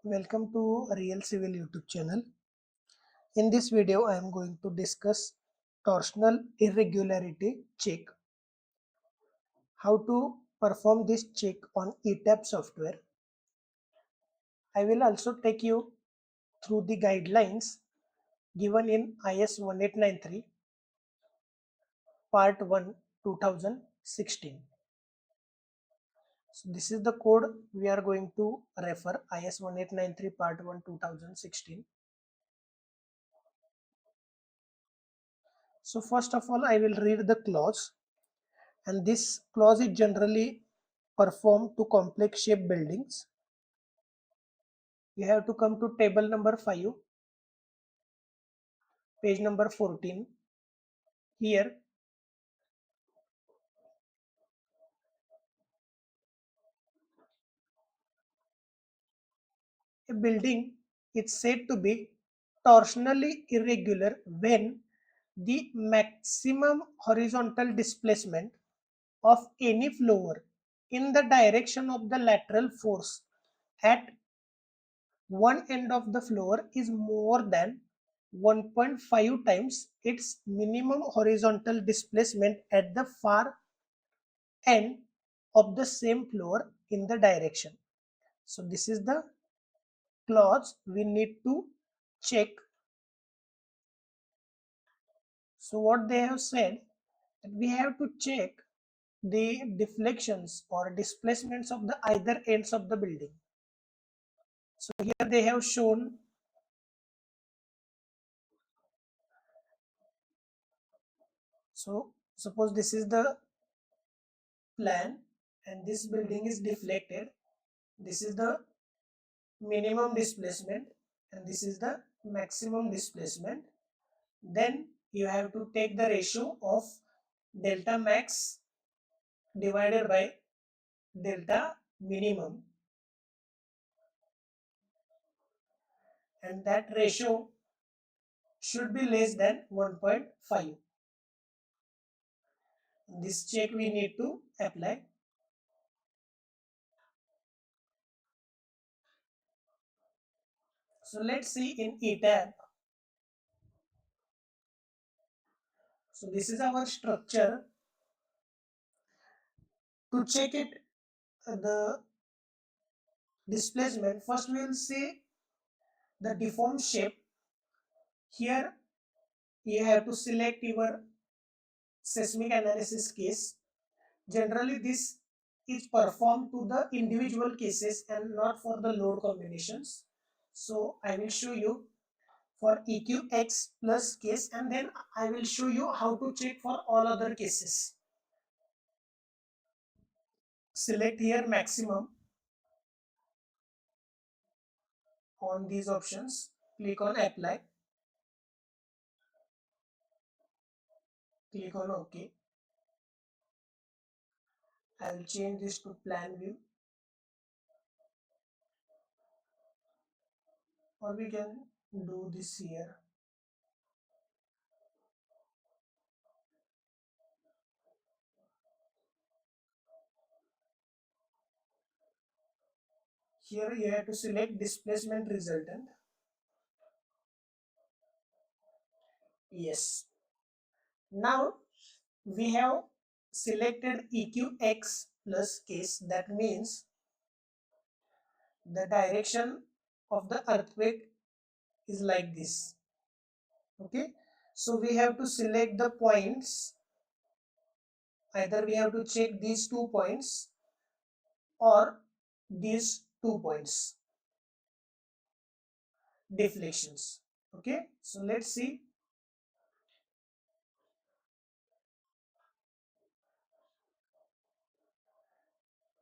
Welcome to Real Civil YouTube channel. In this video, I am going to discuss torsional irregularity check. How to perform this check on ETABS software. I will also take you through the guidelines given in IS 1893 Part 1 2016. So this is the code we are going to refer, IS 1893 Part 1 2016. So first of all, I will read the clause, and this clause is generally performed to complex shape buildings. You have to come to table number 5, page number 14. Here a building is said to be torsionally irregular when the maximum horizontal displacement of any floor in the direction of the lateral force at one end of the floor is more than 1.5 times its minimum horizontal displacement at the far end of the same floor in the direction. So this is the clause we need to check. So what they have said, that we have to check the deflections or displacements of the either ends of the building. So here they have shown, so suppose this is the plan and this building is deflected. This is the minimum displacement and this is the maximum displacement. Then you have to take the ratio of delta max divided by delta minimum, and that ratio should be less than 1.5. This check we need to apply. So let's see in ETAB. So this is our structure. To check it, the displacement, first we will see the deformed shape. Here you have to select your seismic analysis case. Generally this is performed to the individual cases and not for the load combinations. So I will show you for EQX plus case, and then I will show you how to check for all other cases. Select here maximum on these options, click on apply, click on OK. I will change this to plan view, or we can do this here. Here you have to select displacement resultant. Yes. Now we have selected EQX plus case. That means the direction of the earthquake is like this. Okay. So we have to select the points. Either we have to check these 2 points or these 2 points deflections. Okay. So let's see.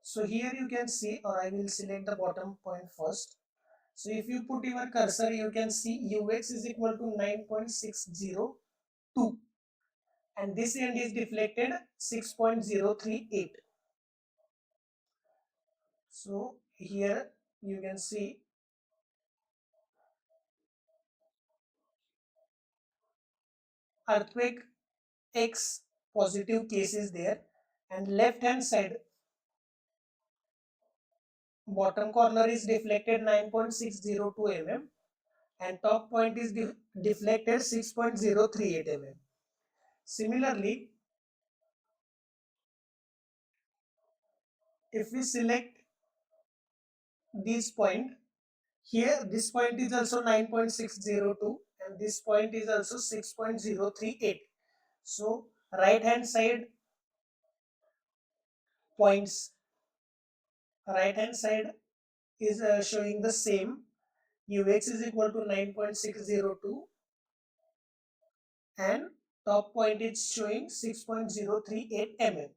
So here you can see, or I will select the bottom point first. So if you put your cursor, you can see UX is equal to 9.602 and this end is deflected 6.038. So here you can see earthquake X positive case is there, and left hand side bottom corner is deflected 9.602 mm and top point is deflected 6.038 mm. Similarly, if we select this point, here this point is also 9.602 and this point is also 6.038. So right hand side points, right hand side is showing the same. Ux is equal to 9.602 and top point is showing 6.038 mm.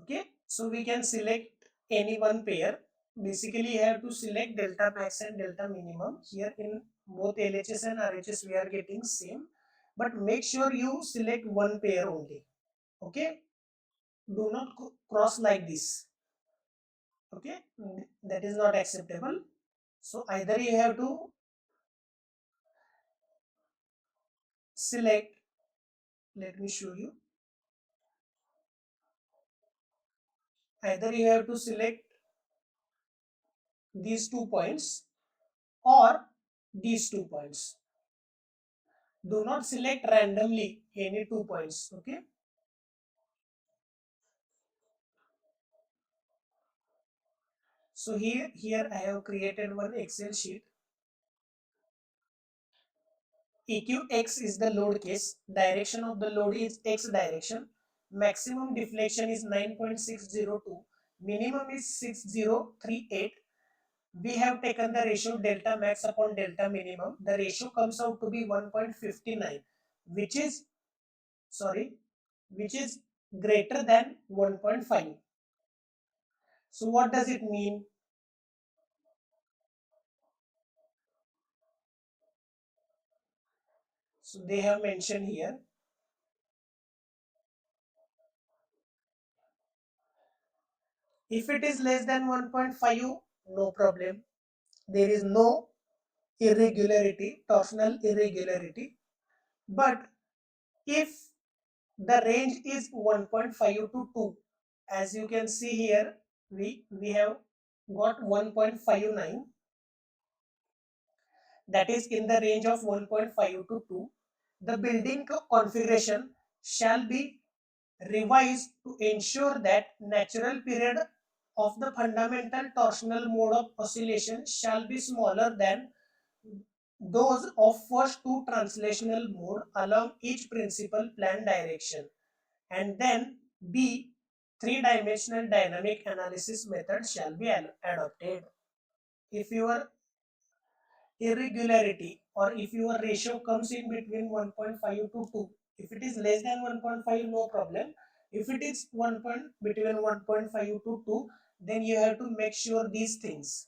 Okay, so we can select any one pair. Basically, you have to select delta max and delta minimum. Here in both LHS and RHS, we are getting same. But make sure you select one pair only. Okay, do not cross like this. Okay, that is not acceptable. So either you have to select, let me show you. Either you have to select these 2 points or these 2 points. Do not select randomly any 2 points. Okay. So here I have created one Excel sheet. EQX is the load case. Direction of the load is X direction. Maximum deflection is 9.602. Minimum is 6038. We have taken the ratio delta max upon delta minimum. The ratio comes out to be 1.59, which is which is greater than 1.5. So what does it mean? So they have mentioned here, if it is less than 1.5, no problem. There is no irregularity, torsional irregularity. But if the range is 1.5 to 2, as you can see here, we have got 1.59, that is in the range of 1.5 to 2. The building configuration shall be revised to ensure that natural period of the fundamental torsional mode of oscillation shall be smaller than those of first two translational mode along each principal plan direction. And then B, three-dimensional dynamic analysis method shall be adopted. If your irregularity or if your ratio comes in between 1.5 to 2, if it is less than 1.5, no problem. If it is between 1.5 to 2, then you have to make sure these things.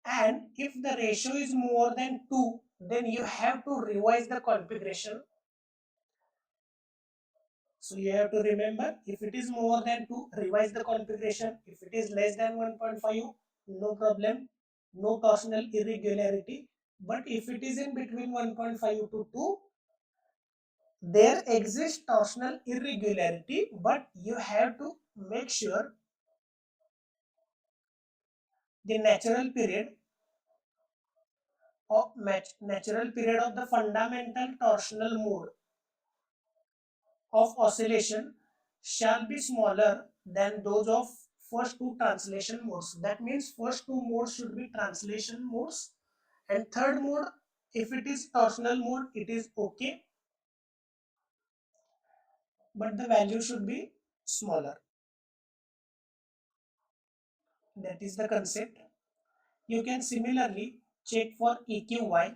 And if the ratio is more than 2, then you have to revise the configuration. So you have to remember, if it is more than 2, revise the configuration. If it is less than 1.5, no problem, no torsional irregularity. But if it is in between 1.5 to 2, there exists torsional irregularity, but you have to make sure the natural period of the fundamental torsional mode of oscillation shall be smaller than those of first two translation modes. That means first two modes should be translation modes, and third mode, if it is torsional mode, it is okay, but the value should be smaller. That is the concept. You can similarly check for EQY.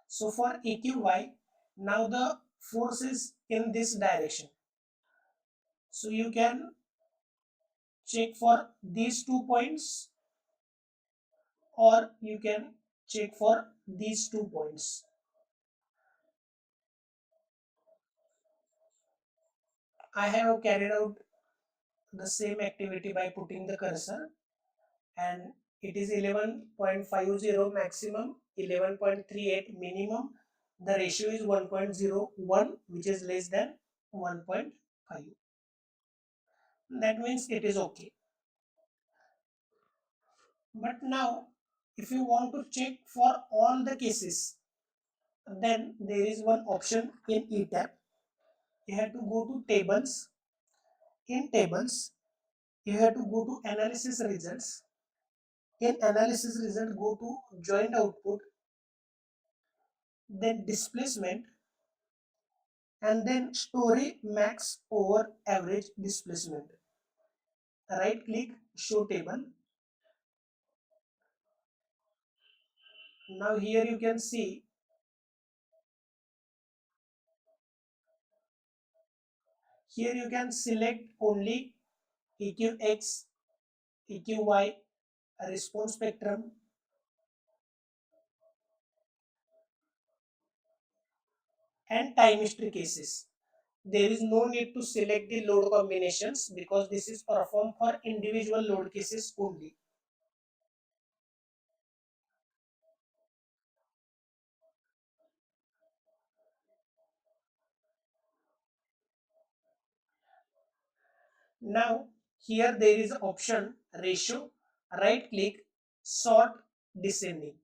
So for EQY, now the force is in this direction. So you can check for these 2 points or you can check for these 2 points. I have carried out the same activity by putting the cursor, and it is 11.50 maximum, 11.38 minimum, the ratio is 1.01, which is less than 1.5. That means it is okay. But now, if you want to check for all the cases, then there is one option in ETAB. You have to go to tables. In tables, you have to go to analysis results. In analysis result, go to joint output, then displacement, and then Storey max over average displacement. Right click, show table. Now here you can see, here you can select only EQX, EQY, response spectrum, and time history cases. There is no need to select the load combinations because this is performed for individual load cases only. Now here there is option ratio, right click, sort descending.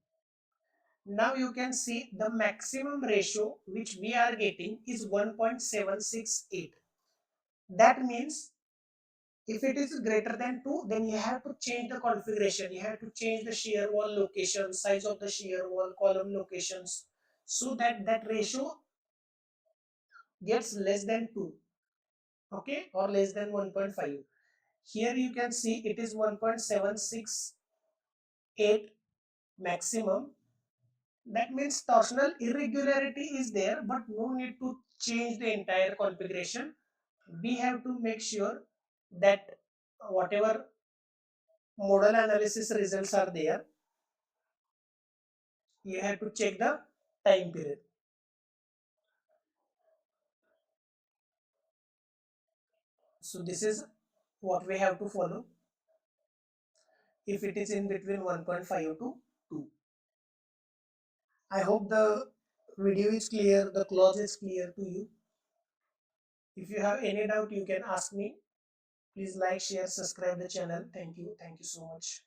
Now you can see the maximum ratio which we are getting is 1.768. That means if it is greater than 2, then you have to change the configuration. You have to change the shear wall location, size of the shear wall, column locations, so that that ratio gets less than 2, okay, or less than 1.5. Here you can see it is 1.768 maximum. That means torsional irregularity is there, but no need to change the entire configuration. We have to make sure that whatever model analysis results are there, you have to check the time period. So this is what we have to follow if it is in between 1.5 to 2. I hope the video is clear, the clause is clear to you. If you have any doubt, you can ask me. Please like, share, subscribe the channel. Thank you. Thank you so much.